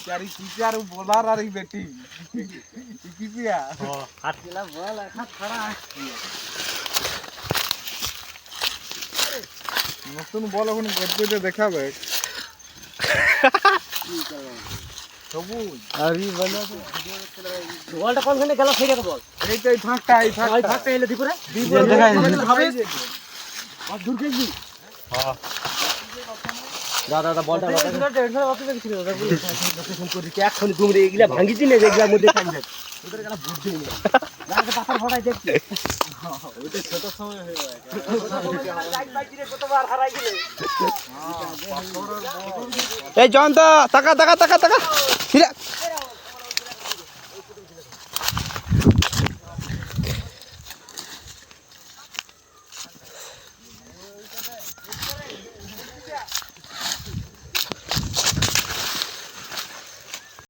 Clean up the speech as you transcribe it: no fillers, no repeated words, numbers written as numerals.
চারি keeper bowler আর এই batting কি পিয়া হাত দিলা বল হাত ছড়া নতুন বল এখন গড়তে দেখাবে সবুজ আরে বল বলটা কোনখানে গেল সেই বল এইটাই ফাঁকটা এই ফাঁকটা এলে দিপরে দেখাই হবে আর দূর কে কি হ্যাঁ দাদা বলটা অপেক্ষা ছিল লোকেশন করে দিতে এখন তুমি এগুলা ভাঙিছি না এগুলার মধ্যে থাকবে ওদের কেন বুঝতে নেই রাতে পাথর ফটাই দেখতে ওইটা ছোট সময় হয়ে যায় লাইট বাইরে কতবার হারাই গেলে এই জয়ন্ত টাকা টাকা টাকা টাকা